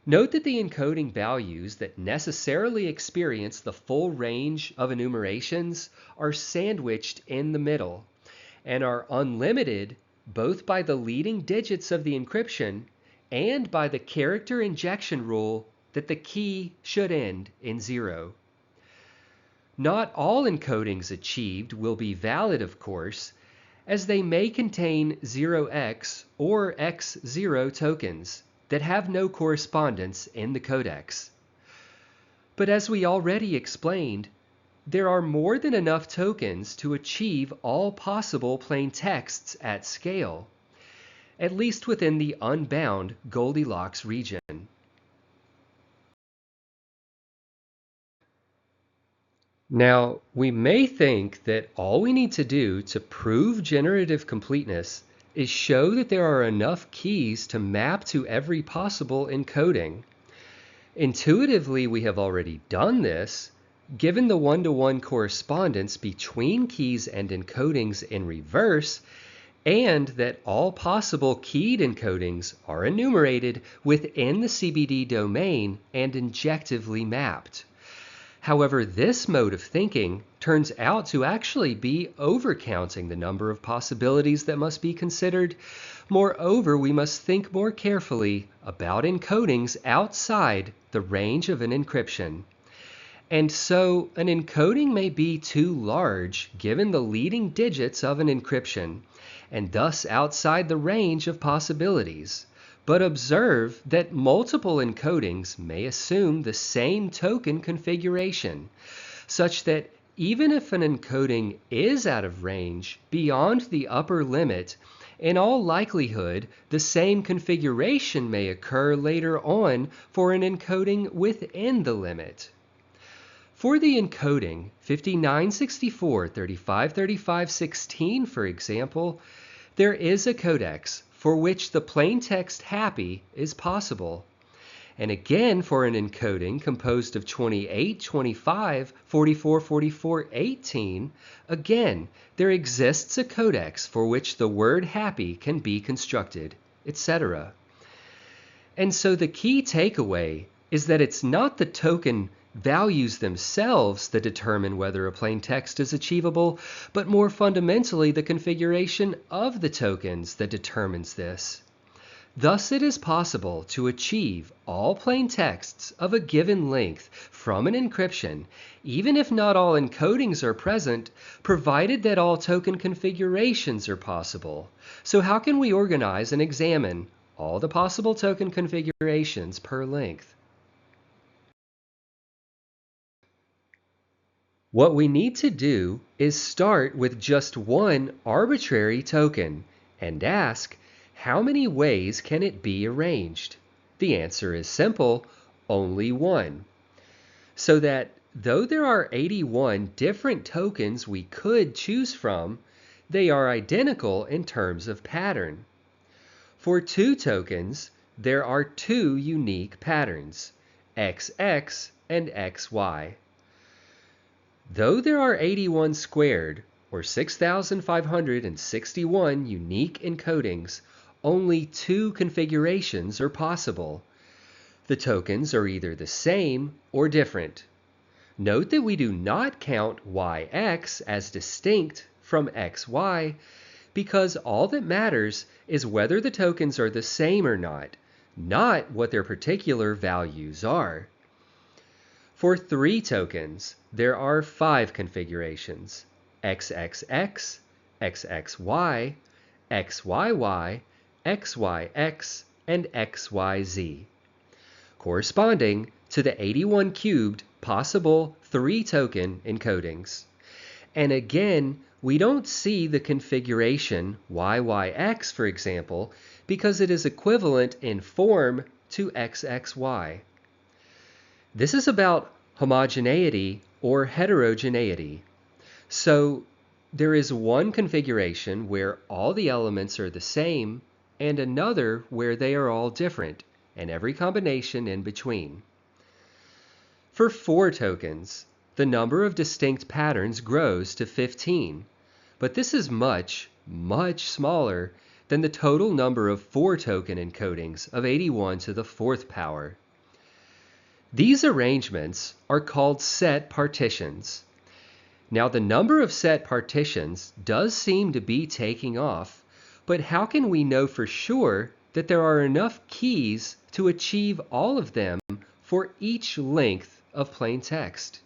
Note that the encoding values that necessarily experience the full range of enumerations are sandwiched in the middle and are unlimited both by the leading digits of the encryption and by the character injection rule that the key should end in 0. Not all encodings achieved will be valid, of course, as they may contain 0x or x0 tokens that have no correspondence in the codex. But as we already explained, there are more than enough tokens to achieve all possible plain texts at scale, at least within the unbound Goldilocks region. Now, we may think that all we need to do to prove generative completeness is show that there are enough keys to map to every possible encoding. Intuitively, we have already done this, given the one-to-one correspondence between keys and encodings in reverse, and that all possible keyed encodings are enumerated within the CBD domain and injectively mapped. However, this mode of thinking turns out to actually be overcounting the number of possibilities that must be considered. Moreover, we must think more carefully about encodings outside the range of an encryption. And so, an encoding may be too large given the leading digits of an encryption, and thus outside the range of possibilities. But observe that multiple encodings may assume the same token configuration, such that even if an encoding is out of range beyond the upper limit, in all likelihood, the same configuration may occur later on for an encoding within the limit. For the encoding 5964-3535-16, for example, there is a codex for which the plaintext happy is possible. And again, for an encoding composed of 28, 25, 44, 44, 18, again, there exists a codex for which the word happy can be constructed, etc. And so the key takeaway is that it's not the token values themselves that determine whether a plain text is achievable, but more fundamentally the configuration of the tokens that determines this. Thus it is possible to achieve all plain texts of a given length from an encryption, even if not all encodings are present, provided that all token configurations are possible. So how can we organize and examine all the possible token configurations per length? What we need to do is start with just one arbitrary token and ask, how many ways can it be arranged? The answer is simple, only one. So that though there are 81 different tokens we could choose from, they are identical in terms of pattern. For two tokens, there are two unique patterns, XX and XY. Though there are 81 squared, or 6,561 unique encodings, only two configurations are possible. The tokens are either the same or different. Note that we do not count YX as distinct from XY because all that matters is whether the tokens are the same or not what their particular values are. For three tokens, there are 5 configurations: XXX, XXY, XYY, XYX, and XYZ, corresponding to the 81 cubed possible 3-token encodings. And again, we don't see the configuration YYX, for example, because it is equivalent in form to XXY. This is about homogeneity or heterogeneity. So there is one configuration where all the elements are the same and another where they are all different, and every combination in between. For 4 tokens, the number of distinct patterns grows to 15, but this is much, much smaller than the total number of 4-token encodings of 81 to the 4th power. These arrangements are called set partitions. Now the number of set partitions does seem to be taking off, but how can we know for sure that there are enough keys to achieve all of them for each length of plain text?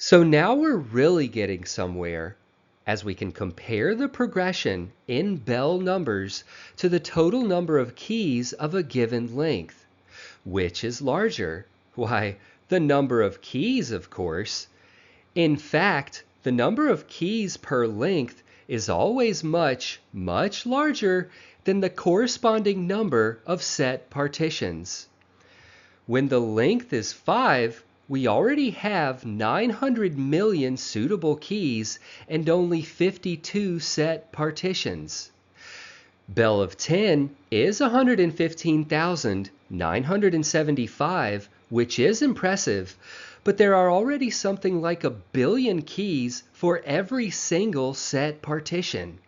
So now we're really getting somewhere, as we can compare the progression in Bell numbers to the total number of keys of a given length. Which is larger? Why, the number of keys, of course. In fact, the number of keys per length is always much, much larger than the corresponding number of set partitions. When the length is 5, we already have 900 million suitable keys and only 52 set partitions. Bell of 10 is 115,975, which is impressive, but there are already something like 1,000,000,000 keys for every single set partition.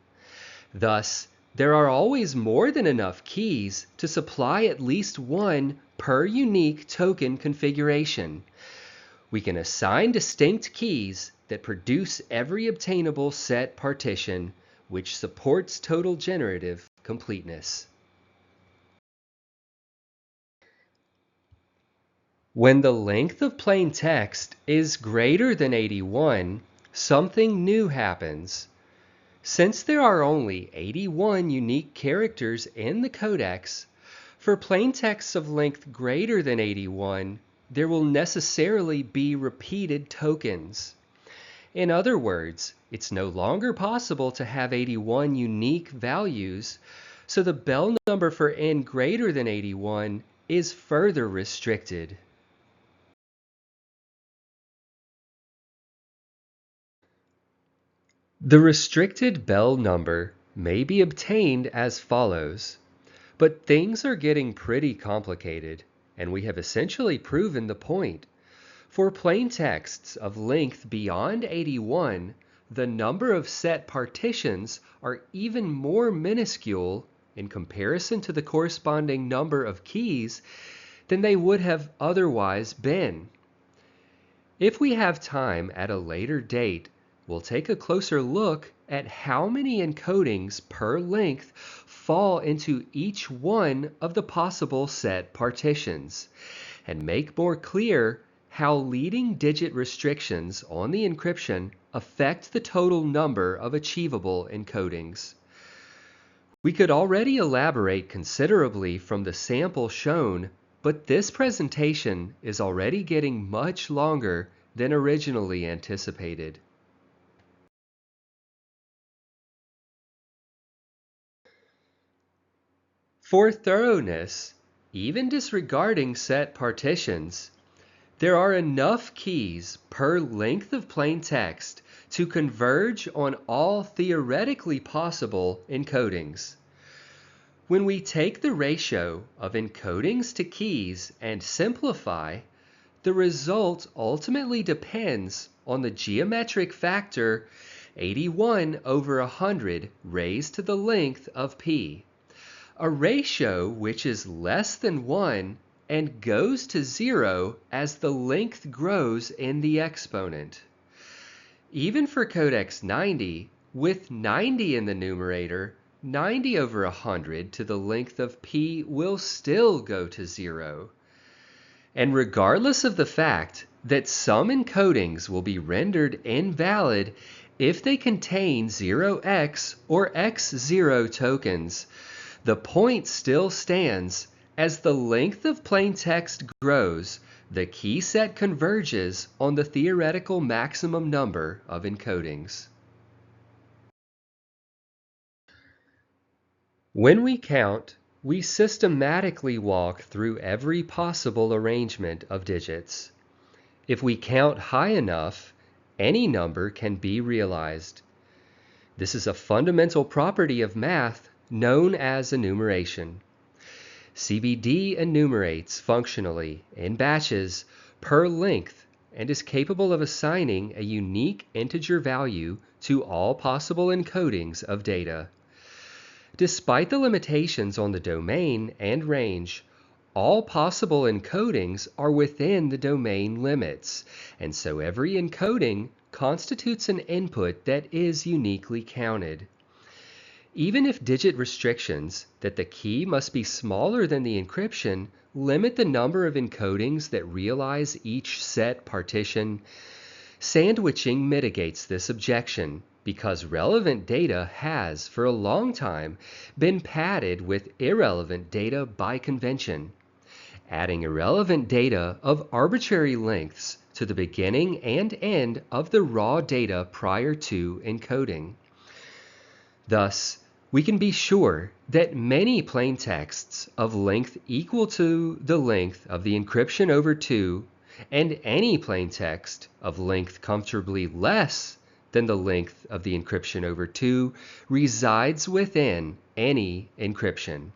Thus, there are always more than enough keys to supply at least one per unique token configuration. We can assign distinct keys that produce every obtainable set partition, which supports total generative completeness. When the length of plain text is greater than 81, something new happens. Since there are only 81 unique characters in the codex, for plain texts of length greater than 81, there will necessarily be repeated tokens. In other words, it's no longer possible to have 81 unique values, so the Bell number for n greater than 81 is further restricted. The restricted Bell number may be obtained as follows, but things are getting pretty complicated, and we have essentially proven the point. For plain texts of length beyond 81, the number of set partitions are even more minuscule in comparison to the corresponding number of keys than they would have otherwise been. If we have time at a later date, we'll take a closer look at how many encodings per length fall into each one of the possible set partitions, and make more clear how leading digit restrictions on the encryption affect the total number of achievable encodings. We could already elaborate considerably from the sample shown, but this presentation is already getting much longer than originally anticipated. For thoroughness, even disregarding set partitions, there are enough keys per length of plain text to converge on all theoretically possible encodings. When we take the ratio of encodings to keys and simplify, the result ultimately depends on the geometric factor 81 over 100 raised to the length of p, a ratio which is less than 1 and goes to 0 as the length grows in the exponent. Even for codex 90, with 90 in the numerator, 90 over 100 to the length of p will still go to 0. And regardless of the fact that some encodings will be rendered invalid if they contain 0x or x0 tokens, the point still stands. As the length of plain text grows, the key set converges on the theoretical maximum number of encodings. When we count, we systematically walk through every possible arrangement of digits. If we count high enough, any number can be realized. This is a fundamental property of math known as enumeration. CBD enumerates functionally in batches per length and is capable of assigning a unique integer value to all possible encodings of data. Despite the limitations on the domain and range, all possible encodings are within the domain limits, and so every encoding constitutes an input that is uniquely counted. Even if digit restrictions that the key must be smaller than the encryption limit the number of encodings that realize each set partition, Sandwiching mitigates this objection because relevant data has, for a long time, been padded with irrelevant data by convention. Adding irrelevant data of arbitrary lengths to the beginning and end of the raw data prior to encoding. Thus, we can be sure that many plain texts of length equal to the length of the encryption over 2 and any plain text of length comfortably less than the length of the encryption over 2 resides within any encryption.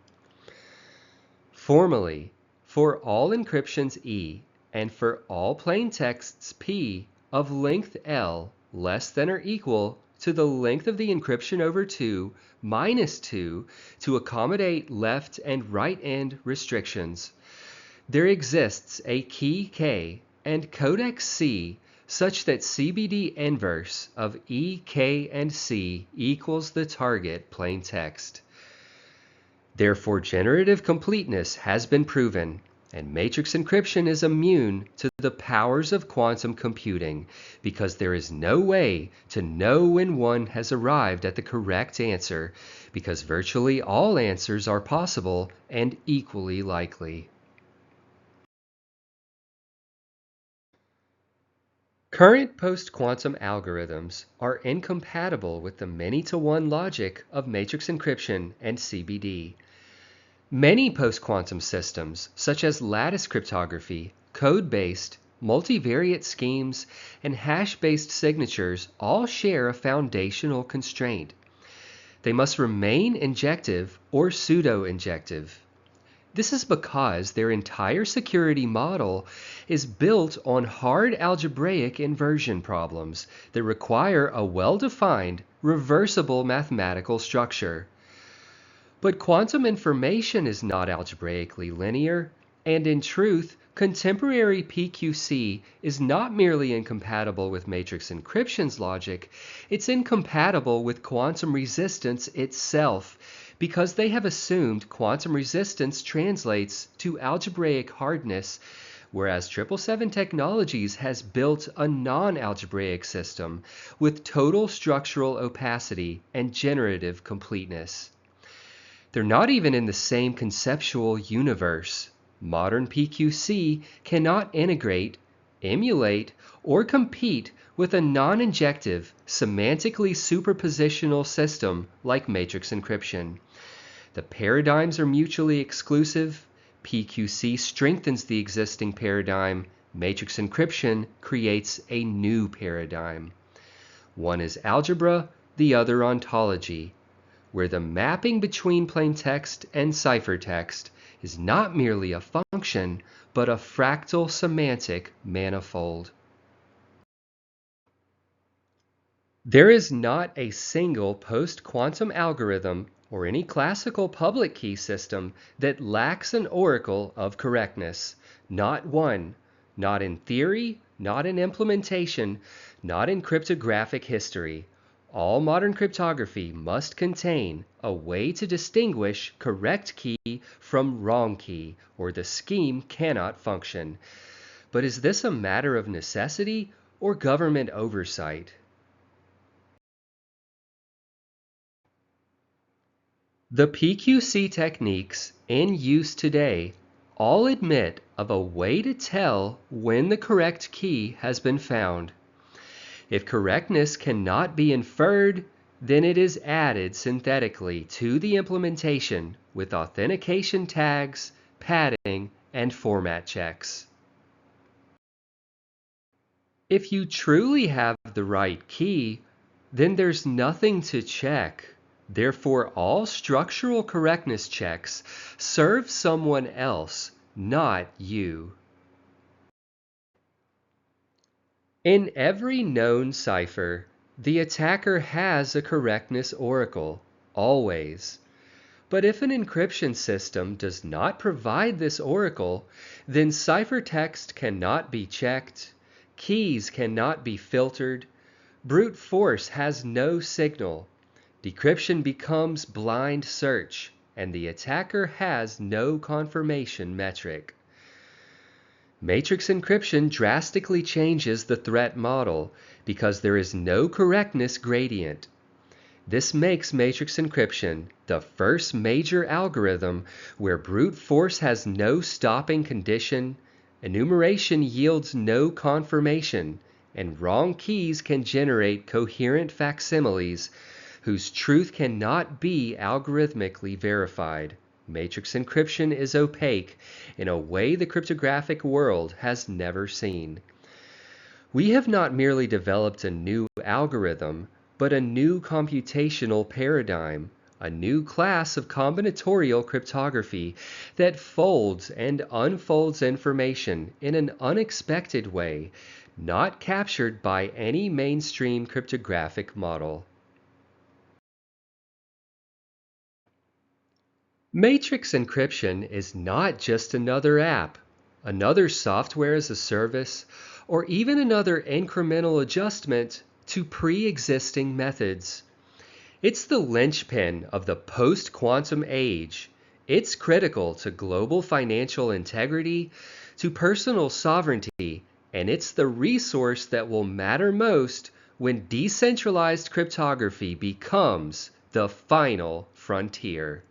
Formally, for all encryptions E and for all plain texts P of length L less than or equal to the length of the encryption over 2 minus 2 to accommodate left and right end restrictions, there exists a key K and codex C such that CBD inverse of E, K, and C equals the target plain text. Therefore, generative completeness has been proven, and matrix encryption is immune to the powers of quantum computing because there is no way to know when one has arrived at the correct answer, because virtually all answers are possible and equally likely. Current post-quantum algorithms are incompatible with the many-to-one logic of matrix encryption and CBD. Many post-quantum systems, such as lattice cryptography, code-based, multivariate schemes, and hash-based signatures, all share a foundational constraint. They must remain injective or pseudo-injective. This is because their entire security model is built on hard algebraic inversion problems that require a well-defined, reversible mathematical structure. But quantum information is not algebraically linear, and in truth, contemporary PQC is not merely incompatible with matrix encryption's logic, it's incompatible with quantum resistance itself, because they have assumed quantum resistance translates to algebraic hardness, whereas 777 Technologies has built a non-algebraic system with total structural opacity and generative completeness. They're not even in the same conceptual universe. Modern PQC cannot integrate, emulate, or compete with a non-injective, semantically superpositional system like matrix encryption. The paradigms are mutually exclusive. PQC strengthens the existing paradigm. Matrix encryption creates a new paradigm. One is algebra, the other ontology, where the mapping between plain text and ciphertext is not merely a function, but a fractal semantic manifold. There is not a single post-quantum algorithm or any classical public key system that lacks an oracle of correctness. Not one, not in theory, not in implementation, not in cryptographic history. All modern cryptography must contain a way to distinguish correct key from wrong key, or the scheme cannot function. But is this a matter of necessity or government oversight? The PQC techniques in use today all admit of a way to tell when the correct key has been found. If correctness cannot be inferred, then it is added synthetically to the implementation with authentication tags, padding, and format checks. If you truly have the right key, then there's nothing to check. Therefore, all structural correctness checks serve someone else, not you. In every known cipher, the attacker has a correctness oracle, always. But if an encryption system does not provide this oracle, then ciphertext cannot be checked, keys cannot be filtered, brute force has no signal, decryption becomes blind search, and the attacker has no confirmation metric. Matrix encryption drastically changes the threat model because there is no correctness gradient. This makes matrix encryption the first major algorithm where brute force has no stopping condition, enumeration yields no confirmation, and wrong keys can generate coherent facsimiles whose truth cannot be algorithmically verified. Matrix encryption is opaque in a way the cryptographic world has never seen. We have not merely developed a new algorithm, but a new computational paradigm, a new class of combinatorial cryptography that folds and unfolds information in an unexpected way, not captured by any mainstream cryptographic model. Matrix encryption is not just another app, another software as a service, or even another incremental adjustment to pre-existing methods. It's the linchpin of the post-quantum age. It's critical to global financial integrity, to personal sovereignty, and it's the resource that will matter most when decentralized cryptography becomes the final frontier.